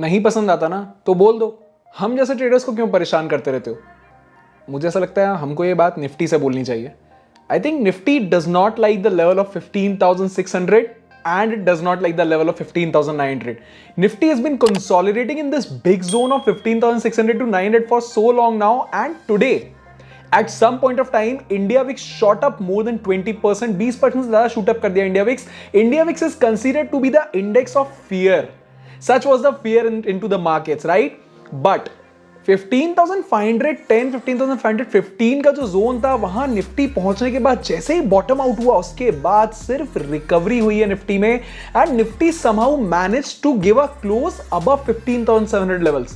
नहीं पसंद आता ना तो बोल दो, हम जैसे ट्रेडर्स को क्यों परेशान करते रहते हो? मुझे ऐसा लगता है हमको ये बात निफ्टी से बोलनी चाहिए. I think Nifty does not like the level of 15,600 and it does not like the level of 15,900. Nifty has been consolidating in this big zone of 15,600 to 900 for so long now, and today at some point of time India VIX shot up more than 20%. 20% ज़्यादा shoot up कर दिया India VIX. India VIX is considered to be the index of fear. Such was the fear into the markets, right? But 15,510, 15,515 का जो zone था वहां Nifty पहुंचने के बाद जैसे ही बॉटम आउट हुआ उसके बाद सिर्फ रिकवरी हुई है निफ्टी में, and Nifty somehow managed to give a close above 15,700 levels.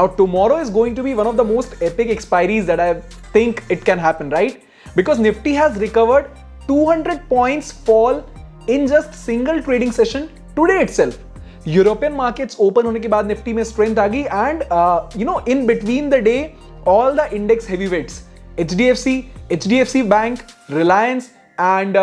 Now tomorrow is going to be one of the most epic expiries that I think it can happen, right? Because Nifty has recovered 200 points fall in just single trading session today itself. European markets open होने के बाद निफ्टी में strength आ गई, and in between the day all the index heavyweights HDFC bank, Reliance and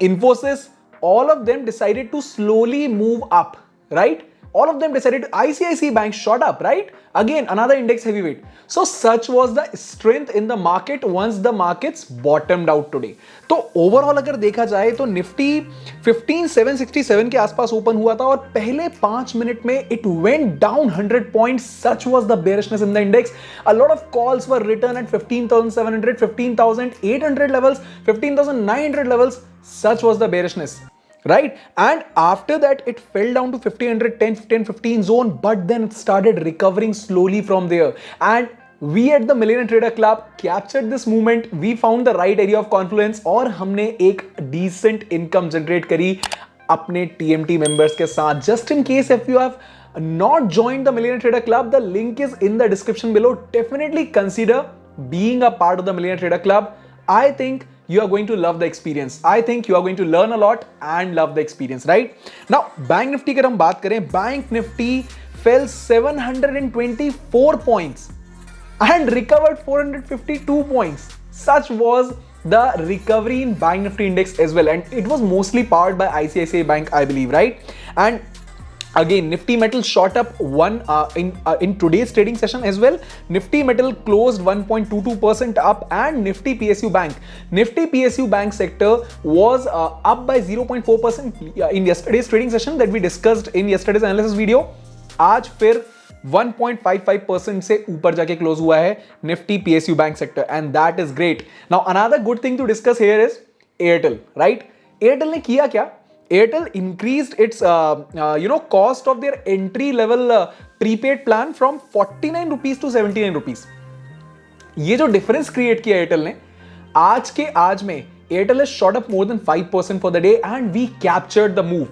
Infosys, all of them decided to slowly move up, right? All of them decided to, ICICI Bank shot up, right? Again, another index heavyweight. So such was the strength in the market once the markets bottomed out today. तो overall अगर देखा जाए तो Nifty 15,767 के आसपास open हुआ था और पहले 5 मिनट में it went down 100 points. Such was the bearishness in the index. A lot of calls were written at 15,700, 15,800 levels, 15,900 levels. Such was the bearishness. Right? And after that, it fell down to 1510, 1515 zone, but then it started recovering slowly from there. And we at the Millionaire Trader Club captured this movement. We found the right area of confluence और हमने एक decent income generate करी अपने TMT members के साथ. Just in case if you have not joined the Millionaire Trader Club, the link is in the description below. Definitely consider being a part of the Millionaire Trader Club. I think you are going to love the experience. I think you are going to learn a lot and love the experience, right? Now, Bank Nifty की हम बात करें, Bank Nifty fell 724 points and recovered 452 points. Such was the recovery in Bank Nifty index as well, and it was mostly powered by ICICI Bank, I believe, right? And again, Nifty Metal shot up in today's trading session as well. Nifty Metal closed 1.22% up, and Nifty PSU Bank sector was up by 0.4% in yesterday's trading session that we discussed in yesterday's analysis video. आज फिर 1.55% से ऊपर जाके close हुआ है Nifty PSU Bank sector, and that is great. Now another good thing to discuss here is Airtel, right? Airtel ने किया क्या? Airtel increased its cost of their entry level prepaid plan from 49 rupees to 79 rupees. ये जो difference create किया Airtel ने आज में Airtel has shot up more than 5% for the day, and we captured the move.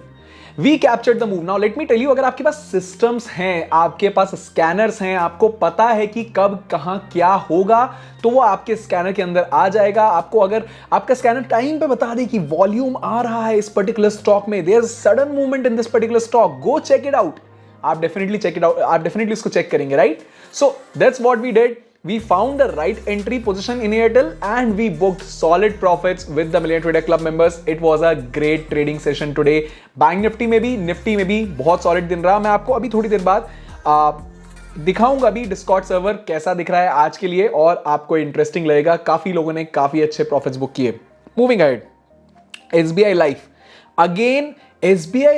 Now let me tell you, अगर आपके पास systems हैं, आपके पास स्कैनर्स हैं, आपको पता है कि कब कहां क्या होगा, तो वो आपके स्कैनर के अंदर आ जाएगा. आपको अगर आपका स्कैनर टाइम पे बता दे कि वॉल्यूम आ रहा है इस पर्टिकुलर स्टॉक में, there is sudden movement in this particular stock, go check it out. आप डेफिनेटली इसको चेक करेंगे, right? So that's what we did. We found the right entry position in Airtel and we booked solid profits with the Millionaire Trader Club members. It was a great trading session today. Bank Nifty में भी, Nifty में भी बहुत solid दिन रहा. मैं आपको अभी थोड़ी देर बाद दिखाऊंगा भी Discord सर्वर कैसा दिख रहा है आज के लिए, और आपको इंटरेस्टिंग लगेगा. काफी लोगों ने काफी अच्छे प्रॉफिट्स बुक किए. Moving ahead, SBI Life. Again, SBI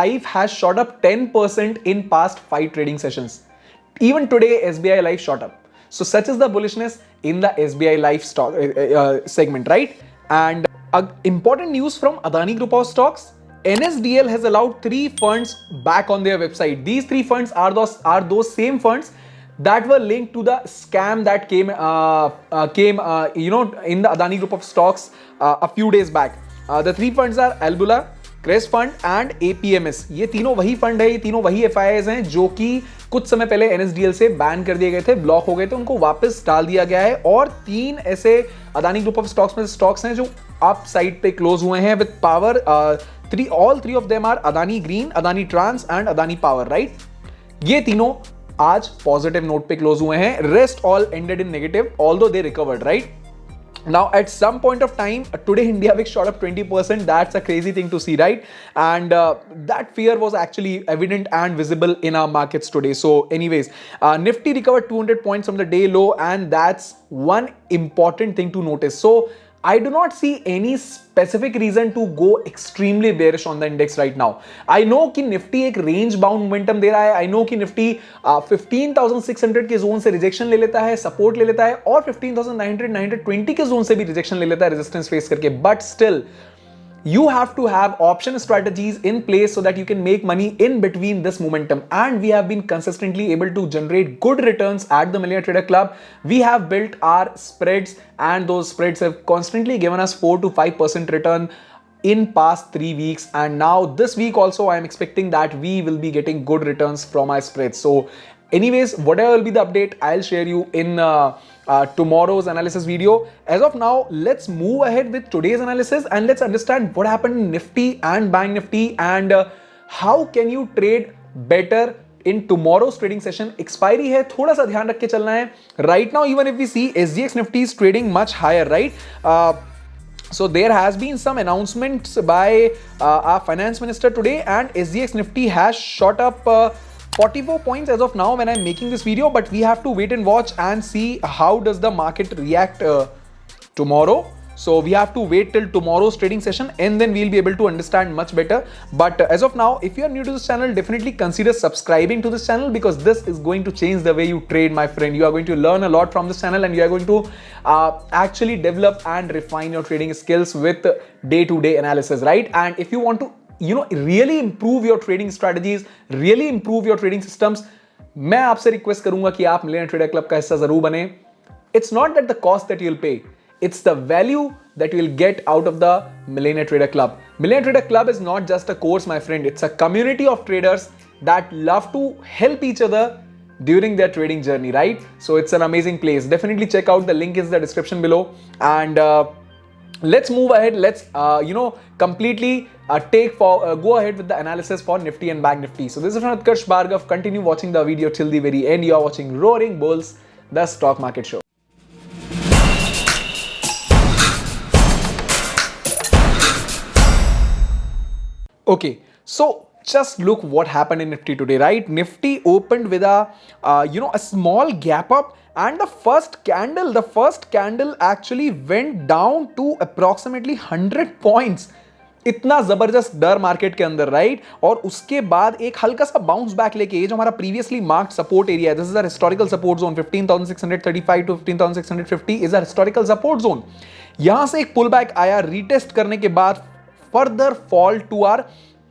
Life has shot up 10% in past 5 trading sessions. Even today, SBI Life shot up. So such is the bullishness in the SBI Life stock segment, right? And important news from Adani Group of Stocks. NSDL has allowed 3 funds back on their website. These 3 funds are those same funds that were linked to the scam that came in the Adani Group of Stocks a few days back. The 3 funds are Albula, Cres fund and APMS. ये तीनों वही fund है, ये तीनों वही FIIs हैं जो कि कुछ समय पहले NSDL से बैन कर दिए गए थे, ब्लॉक हो गए थे, उनको वापस डाल दिया गया है. और 3 ऐसे अदानी ग्रुप ऑफ स्टॉक्स में स्टॉक्स हैं जो अप साइड पे क्लोज हुए हैं with power. All 3 of them are Adani Green, Adani Trans and Adani Power, right? ये तीनों आज पॉजिटिव नोट पे क्लोज हुए हैं. Rest all ended in negative although they recovered, right? Now at some point of time today India VIX shot up 20%. That's a crazy thing to see, right? And that fear was actually evident and visible in our markets today. So anyways, Nifty recovered 200 points from the day low, and that's one important thing to notice. So I do not see any specific reason to go extremely bearish on the index right now. I know कि Nifty एक range bound momentum दे रहा है. I know कि Nifty 15,600 के zone से rejection ले लेता है, सपोर्ट ले लेता है, और 15,900 920 के जोन से भी रिजेक्शन ले लेता है रेजिस्टेंस फेस करके. But still you have to have option strategies in place so that you can make money in between this momentum, and we have been consistently able to generate good returns at the Millionaire Trader Club. We have built our spreads, and those spreads have constantly given us 4 to 5% return in past 3 weeks, and now this week also I am expecting that we will be getting good returns from our spreads. So anyways, whatever will be the update, I'll share you in tomorrow's analysis video. As of now, let's move ahead with today's analysis and let's understand what happened in Nifty and Bank Nifty, and how can you trade better in tomorrow's trading session. Expiry है, थोड़ा सा ध्यान रख के चलना है. Right now, even if we see SGX Nifty is trading much higher, right? So there has been some announcements by our finance minister today, and SGX Nifty has shot up 44 points as of now when I'm making this video, but we have to wait and watch and see how does the market react tomorrow. So we have to wait till tomorrow's trading session, and then we'll be able to understand much better. But as of now, if you are new to this channel, definitely consider subscribing to this channel, because this is going to change the way you trade, my friend. You are going to learn a lot from this channel, and you are going to actually develop and refine your trading skills with day-to-day analysis, right? And if you want to really improve your trading strategies, really improve your trading systems, मैं आपसे request करूंगा कि आप millionaire trader club का हिस्सा जरूर बने. It's not that the cost that you'll pay, it's the value that you will get out of the Millionaire Trader Club. Millionaire Trader Club is not just a course, my friend. It's a community of traders that love to help each other during their trading journey, right? So it's an amazing place. Definitely check out. The link is in the description below. And let's move ahead. Let's completely go ahead with the analysis for Nifty and Bank Nifty. So this is Utkarsh Bhargav. Continue watching the video till the very end. You are watching Roaring Bulls, the stock market show. Okay, so just look what happened in Nifty today, right? Nifty opened with a small gap up, and the first candle actually went down to approximately 100 points. इतना जबरदस्त डर market के अंदर, right? और उसके बाद एक हल्का सा बाउंस बैक लेके, ये जो हमारा प्रीवियसली मार्क्ड सपोर्ट एरिया है, this is a historical support zone 15,635 to 15,650 is a historical support zone. यहां से एक पुल बैक आया, रीटेस्ट करने के बाद further fall to our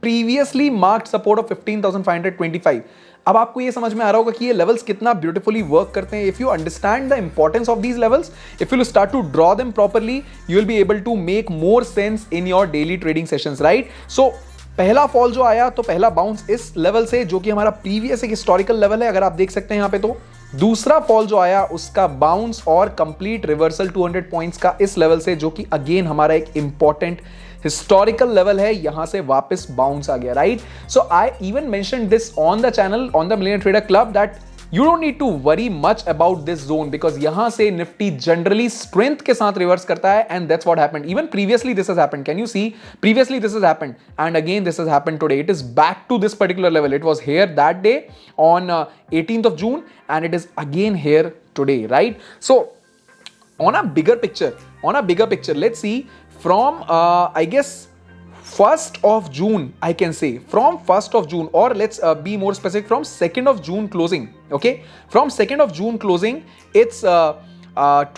previously marked support of 15,525. अब आपको ये समझ में आ रहा होगा कि ये लेवल्स कितना ब्यूटीफुली वर्क करते हैं. If you understand the importance of these levels, if you start to draw them properly, you will be able to make more sense in your daily trading sessions, right? So पहला fall जो आया, तो पहला bounce इस level से, जो कि हमारा प्रीवियस एक हिस्टोरिकल लेवल है, अगर आप देख सकते हैं यहाँ पे. तो दूसरा फॉल जो आया, उसका बाउंस और कंप्लीट रिवर्सल 200 पॉइंट्स का इस लेवल से, जो कि अगेन हमारा एक इंपॉर्टेंट हिस्टोरिकल लेवल है, यहां से वापस बाउंस आ गया, right? So I even mention this on the channel, on the millionaire trader club, that you don't need to worry much about this zone, because यहां से निफ्टी जनरली स्ट्रेंथ के साथ रिवर्स करता है, and that's what happened. Even previously this has happened. Can you see? Previously this has happened, and again this has happened today. It is back to this particular level. It was here that day on 18th of June, and it is again here today, right? So on a bigger picture, let's see from I guess 1st of June, I can say from 1st of June, or let's be more specific, from 2nd of June closing. Okay, from 2nd of June closing, it's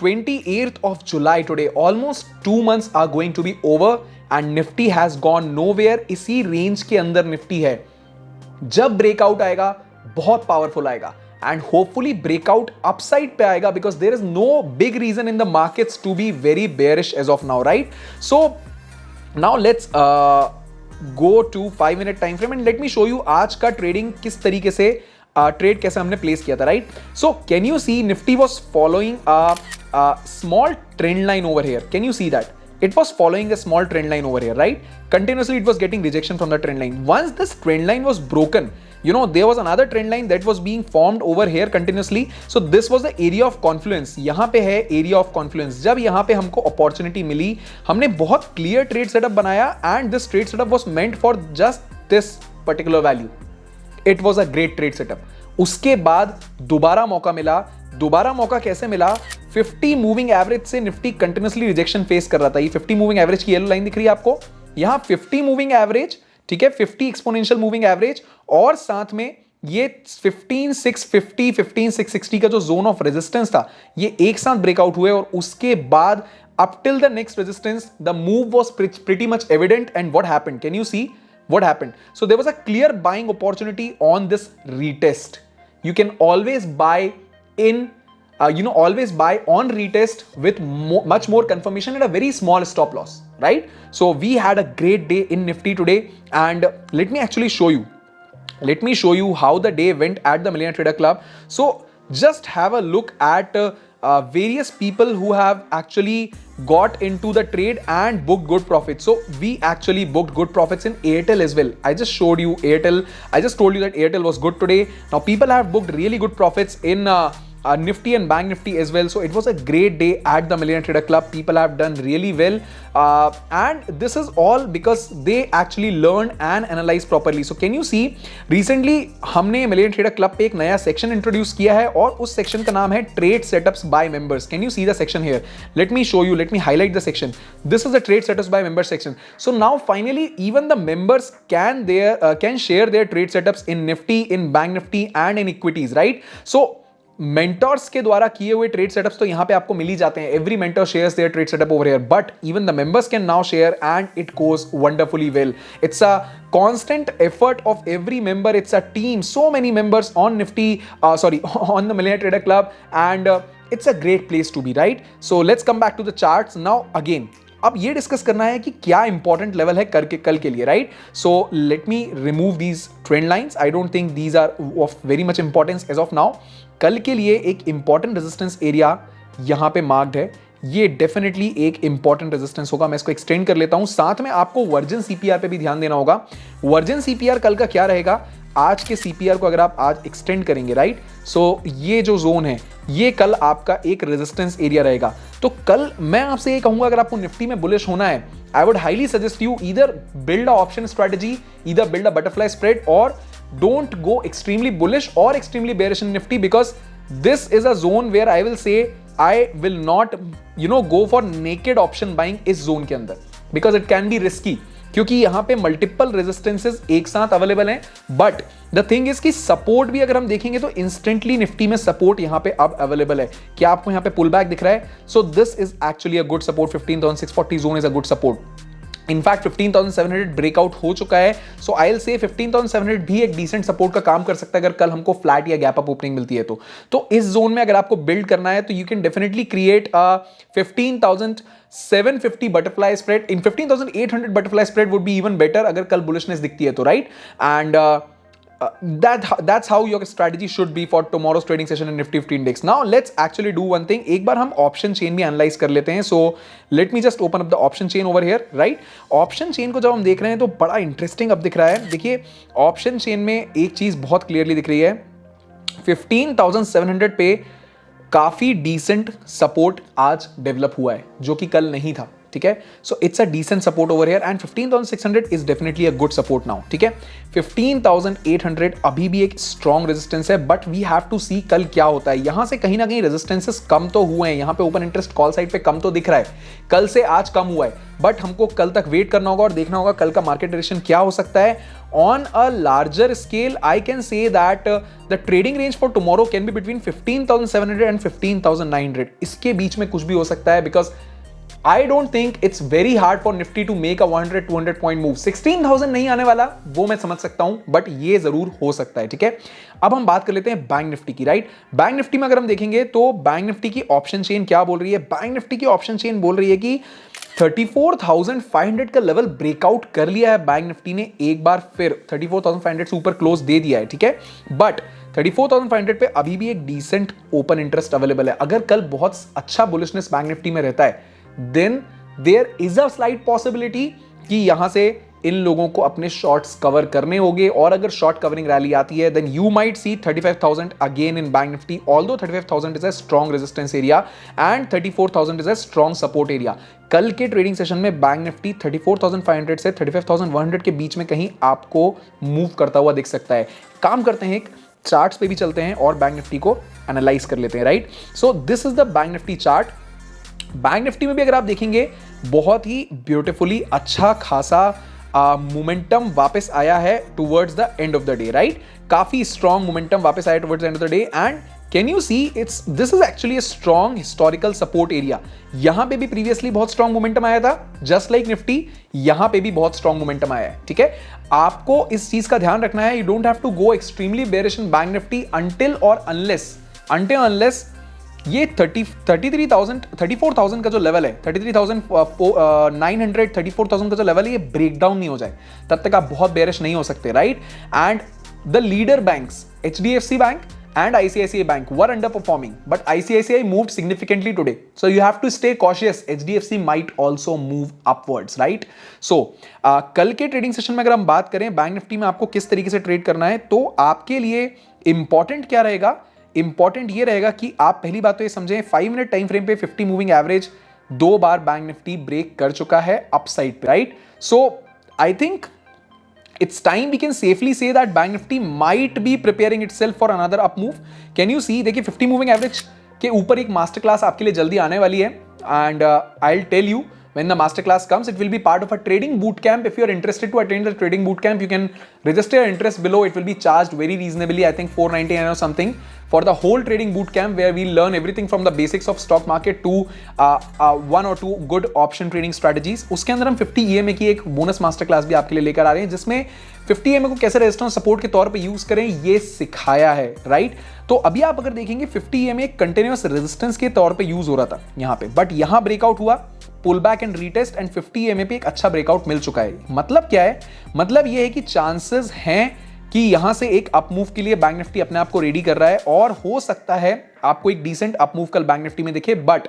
28th of July today. Almost 2 months are going to be over, and Nifty has gone nowhere. इसी range के अंदर Nifty है. जब breakout आएगा, बहुत powerful आएगा, and hopefully breakout upside पे आएगा, because there is no big reason in the markets to be very bearish as of now, right? So now let's go to 5-minute time frame, and let me show you आज का trading किस तरीके से trade कैसे हमने place किया था, right? So can you see Nifty was following a small trend line over here. Can you see that? it was following a small trend line over here, right? Continuously it was getting rejection from the trend line. Once this trend line was broken, there was another trend line that was being formed over here continuously. So this was the area of confluence. यहां पे है area of confluence. जब यहां पे हमको opportunity मिली, हमने बहुत clear trade setup बनाया and this trade setup was meant for just this particular value. It was a great trade setup. उसके बाद दोबारा मौका मिला. दोबारा मौका कैसे मिला? 50 मूविंग एवरेज से निफ्टी कंटिन्यूअसली रिजेक्शन फेस कर रहा था. ये 50 मूविंग एवरेज की येलो लाइन दिख रही है आपको. यहां 50 मूविंग एवरेज, ठीक है, 50 एक्सपोनेंशियल मूविंग एवरेज और साथ में ये 15650 15660 का जो जोन ऑफ रेजिस्टेंस था, ये एक साथ ब्रेकआउट हुए और उसके बाद up till the next resistance the move was pretty much evident. And what happened? Can you see what happened? So there was a clear buying opportunity on this retest. You can always buy in always buy on retest with much more confirmation at a very small stop loss, right? So we had a great day in Nifty today, and let me actually show you. Let me show you how the day went at the Millionaire Trader Club. So just have a look at various people who have actually got into the trade and booked good profits. So we actually booked good profits in Airtel as well. I just showed you Airtel. I just told you that Airtel was good today. Now people have booked really good profits in Nifty and Bank Nifty as well. So it was a great day at the Millionaire Trader Club. People have done really well, and this is all because they actually learned and analyzed properly. So can you see, recently हमने Millionaire Trader Club पे एक नया section introduce किया है और उस section का नाम है Trade Setups by Members. Can you see the section here? Let me show you. Let me highlight the section. This is the Trade Setups by Members section. So now finally even the members can share their trade setups in Nifty, in Bank Nifty and in equities, right? So mentors के द्वारा किए हुए trade setups तो यहां पे आपको मिल ही जाते हैं. Every mentor shares their trade setup over here, but even the members can now share and it goes wonderfully well. It's a constant effort of every member. It's a team, so many members on Nifty, on the Millionaire Trader Club, and it's a great place to be, right? So let's come back to the charts now again. अब ये discuss करना है कि क्या important level है कल के लिए, right? So let me remove these trend lines. I don't think these are of very much importance as of now. कल के लिए एक इंपॉर्टेंट रेजिस्टेंस एरिया यहां पे मार्क्ड है. ये डेफिनेटली एक इंपॉर्टेंट रेजिस्टेंस होगा. मैं इसको एक्सटेंड कर लेता हूं. साथ में आपको वर्जिन सीपीआर पे भी ध्यान देना होगा. वर्जिन सीपीआर कल का क्या रहेगा? आज के सीपीआर को अगर आप आज एक्सटेंड करेंगे, राइट, सो ये जो जोन है ये कल आपका एक रेजिस्टेंस एरिया रहेगा. तो कल मैं आपसे ये कहूंगा, अगर आपको निफ्टी में बुलिश होना है, I would highly suggest you either build a option strategy, either build a butterfly spread, और don't go extremely bullish or extremely bearish in Nifty, because this is a zone where I will say I will not go for naked option buying इस zone के अंदर, because it can be risky, क्योंकि यहां पे multiple resistances एक साथ available हैं. But the thing is कि सपोर्ट भी अगर हम देखेंगे तो इंस्टेंटली निफ्टी में सपोर्ट यहां पे अब अवेलेबल है. क्या आपको यहां पे पुल बैक दिख रहा है? So this is actually a good support. 15,640 zone is a good support. In fact 15,700 breakout हो चुका है. सो आई विल से 15,700 भी एक डिसेंट सपोर्ट का काम कर सकता है अगर कल हमको फ्लैट या गैप अप ओपनिंग मिलती है तो इस जोन में अगर आपको बिल्ड करना है तो you can definitely create a 15,750 butterfly spread. In 15,800 butterfly spread would be even better अगर कल बुलिशनेस दिखती है तो, right? And that's how your strategy should be for tomorrow's trading session in Nifty 50 index. Now let's actually do one thing. एक बार हम option chain भी analyze कर लेते हैं. So let me just open up the option chain over here, right? Option chain को जब हम देख रहे हैं तो बड़ा interesting अब दिख रहा है. देखिए option chain में एक चीज बहुत clearly दिख रही है. 15,700 पे काफी decent support आज develop हुआ है जो कि कल नहीं था. ठीक है, so it's a decent support over here and 15,600 is definitely a good support now. ठीक है, 15,800 अभी भी एक स्ट्रॉन्ग रेजिस्टेंस है, but we have to see कल क्या होता है. यहां से कहीं ना कहीं रेजिस्टेंसेस कम तो हुए हैं. यहां पे ओपन इंटरेस्ट कॉल साइड पे कम तो दिख रहा है, कल से आज कम हुआ है, बट हमको कल तक वेट करना होगा और देखना होगा कल का मार्केट डायरेक्शन क्या हो सकता है. On a larger scale, I can say that the trading range for tomorrow can be between 15,700 and 15,900. इसके बीच में कुछ भी हो सकता है, because I don't think it's very hard for Nifty to make a 100-200 point move. 16,000 नहीं आने वाला, वो मैं समझ सकता हूं, बट ये जरूर हो सकता है. ठीक है, अब हम बात कर लेते हैं बैंक निफ्टी की, राइट? बैंक निफ्टी में अगर हम देखेंगे तो बैंक निफ्टी की ऑप्शन चेन क्या बोल रही है? बैंक निफ्टी की ऑप्शन चेन बोल रही है कि 34,500 का लेवल ब्रेकआउट कर लिया है बैंक निफ्टी ने एक बार फिर. 34,500 से ऊपर क्लोज दे दिया है. ठीक है, बट 34,500 पे अभी भी एक डिसेंट ओपन इंटरेस्ट अवेलेबल है. अगर कल बहुत अच्छा बुलिशनेस बैंक निफ्टी में रहता है, then there is a slight possibility कि यहां से इन लोगों को अपने शॉर्ट्स कवर करने होंगे, और अगर शॉर्ट कवरिंग रैली आती है then you might see 35,000 again in bank Nifty, although 35,000 is a strong resistance area and 34,000 is a strong support area. कल के ट्रेडिंग सेशन में बैंक निफ्टी 34,500 से 35,100 के बीच में कहीं आपको मूव करता हुआ दिख सकता है। काम करते हैं, एक चार्ट्स पे भी चलते हैं और बैंक निफ्टी को एनालाइज कर लेते हैं, right. So this is the bank Nifty chart. Bank Nifty में भी अगर आप देखेंगे बहुत ही ब्यूटीफुली अच्छा खासा मोमेंटम वापस आया है towards the end of the day, right. काफी स्ट्रॉन्ग मोमेंटम वापस आया towards the end of the day and can you see this is actually a strong historical support area. यहां पे भी प्रीवियसली बहुत स्ट्रॉन्ग मोमेंटम आया था, जस्ट लाइक निफ्टी यहां पे भी बहुत स्ट्रॉन्ग मोमेंटम आया है, ठीक है। आपको इस चीज का ध्यान रखना है, you don't have to go extremely bearish in bank Nifty until unless ये 34,000 का जो लेवल है, 33,900 34,000 का जो लेवल है, ये ब्रेकडाउन नहीं हो जाए तब तक आप बहुत बेयरिश नहीं हो सकते, right. And the leader banks HDFC bank and ICICI Bank were underperforming, but ICICI moved significantly today. So you have to stay cautious. HDFC might also move upwards, right? So कल के trading session में अगर हम बात करें bank Nifty में आपको किस तरीके से ट्रेड करना है, तो आपके लिए इंपॉर्टेंट क्या रहेगा? इंपॉर्टेंट ये रहेगा कि आप पहली बात तो ये समझें 5 मिनट टाइम फ्रेम पे 50 मूविंग एवरेज 2 बार बैंक निफ्टी ब्रेक कर चुका है अपसाइड पे, right. So I think it's time we can safely say that Bank Nifty might be preparing itself for another up move. Can you see, देखिए 50 moving average के ऊपर एक master class आपके लिए जल्दी आने वाली है and I'll tell you when the master class comes, it will be part of a trading boot camp. If you are interested to attend the trading boot camp, you can register your interest below. It will be charged very reasonably, I think 499 or something for the whole trading boot camp, where we learn everything from the basics of stock market to 1 or 2 good option trading strategies. उसके अंदर हम 50 EMA की एक bonus master class भी आपके लिए लेकर आ रहे हैं, जिसमें 50 EMA को कैसे रेजिस्टेंस सपोर्ट के तौर पे यूज करें ये सिखाया है, राइट। तो अभी आप अगर देखेंगे 50 EMA एक कंटिन्यूअस रेजिस्टेंस के तौर पे यूज हो रहा था यहाँ पे, बट यहाँ ब्रेकआउट हुआ, pull back and retest and 50 EMA पे एक अच्छा ब्रेकआउट मिल चुका है। मतलब क्या है? मतलब ये है कि चांसेस हैं कि यहां से एक अप मूव के लिए बैंक निफ्टी अपने आप को रेडी कर रहा है, और हो सकता है आपको एक डिसेंट अप मूव कल बैंक निफ्टी में दिखे, बट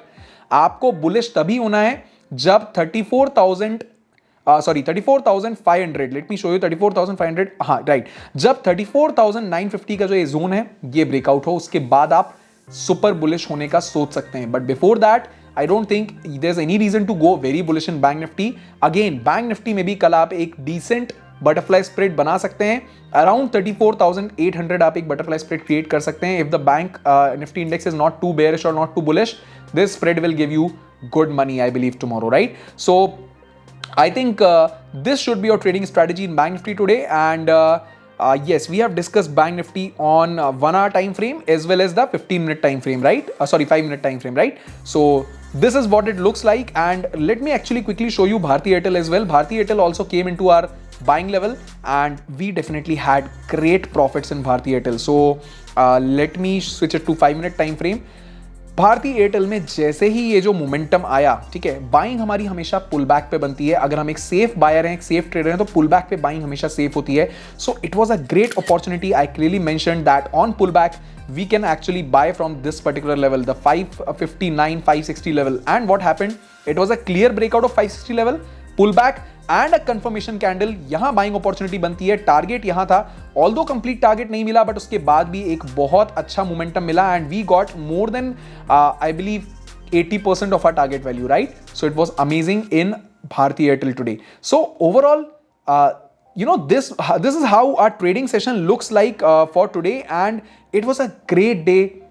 आपको बुलिश तभी होना है जब 34,500, लेट मी शो यू 34,500, हाँ राइट, जब 34,950 का जो ये जोन है ये ब्रेकआउट हो, उसके बाद आप सुपर बुलिश होने का सोच सकते हैं। But before that I don't think there's any reason to go very bullish in Bank Nifty. Again, Bank Nifty में भी कल आप एक decent butterfly spread बना सकते हैं, around 34,800 आप एक butterfly spread create कर सकते हैं. If the Bank Nifty index is not too bearish or not too bullish, this spread will give you good money, I believe, tomorrow, right? So I think this should be your trading strategy in Bank Nifty today, and yes, we have discussed Bank Nifty on 1 hour time frame as well as the 15-minute time frame, right? 5-minute time frame, right? So this is what it looks like, and let me actually quickly show you Bharti Airtel as well. Bharti Airtel also came into our buying level, and we definitely had great profits in Bharti Airtel. So let me switch it to 5-minute time frame. Bharti Airtel में जैसे ही ये जो momentum आया, ठीक है, buying हमारी हमेशा पुल back पे बनती है। अगर हम एक सेफ बायर हैं, एक सेफ ट्रेडर हैं, तो पुल बैक पे बाइंग हमेशा सेफ होती है। So it was a great opportunity. I clearly mentioned that on pull back we can actually buy from this particular level, the 559 560 level, and what happened, it was a clear breakout of 560 level, pull back and a confirmation candle. यहां buying opportunity बनती है। Target यहां था, although complete target नहीं मिला, but उसके बाद भी एक बहुत अच्छा मोमेंटम मिला, and we got more than I believe 80% of our target value, right? So it was amazing in Bharti Airtel today. So overall, this is how our trading session looks like for today, and it was a great day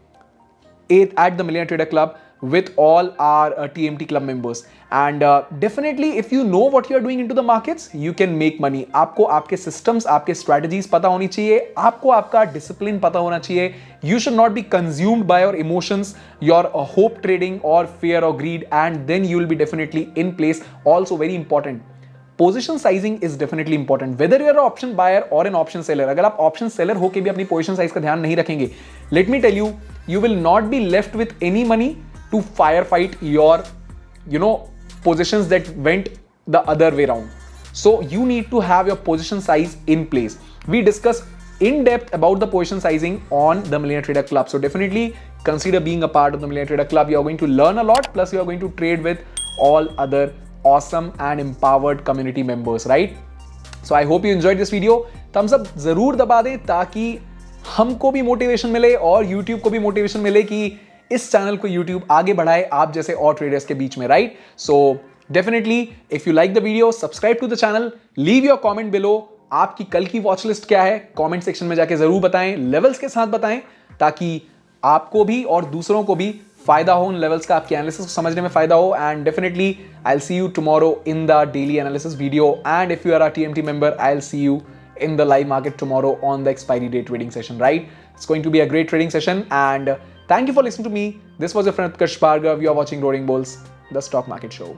at the Millionaire Trader Club with all our TMT club members, and definitely if you know what you are doing into the markets, you can make money. आपको आपके systems, आपके strategies पता होनी चाहिए, आपको आपका discipline पता होना चाहिए. You should not be consumed by your emotions, your hope trading or fear or greed, and then you will be definitely in place. Also very important, position sizing is definitely important, whether you are option buyer और an option seller. अगर आप option seller होकर भी अपनी position size का ध्यान नहीं रखेंगे, let me tell you, you will not be left with any money to fire fight your positions that went the other way round. So you need to have your position size in place. We discuss in depth about the position sizing on the Millionaire Trader Club. So definitely consider being a part of the Millionaire Trader Club. You are going to learn a lot, plus you are going to trade with all other awesome and empowered community members, right? So I hope you enjoyed this video. Thumbs up जरूर दबा दें ताकि हमको भी motivation मिले और YouTube को भी मोटिवेशन मिले कि इस चैनल को YouTube आगे बढ़ाए आप जैसे और ट्रेडर्स के बीच में, right? So definitely if you like the video, subscribe to the channel, leave your comment below. आपकी कल की वॉच लिस्ट क्या है कमेंट सेक्शन में जाके जरूर बताएं, लेवल्स के साथ बताएं ताकि आपको भी और दूसरों को भी फायदा हो, उन लेवल्स का आपके एनालिसिस को समझने में फायदा हो। And definitely I will see you tomorrow in the daily analysis video, and if you are a TMT member, I'll see you in the live market tomorrow on the expiry day trading session, right? It's going to be a great trading session, and thank you for listening to me. This was your friend Utkarsh Bhargav. You are watching Roaring Bulls, the stock market show.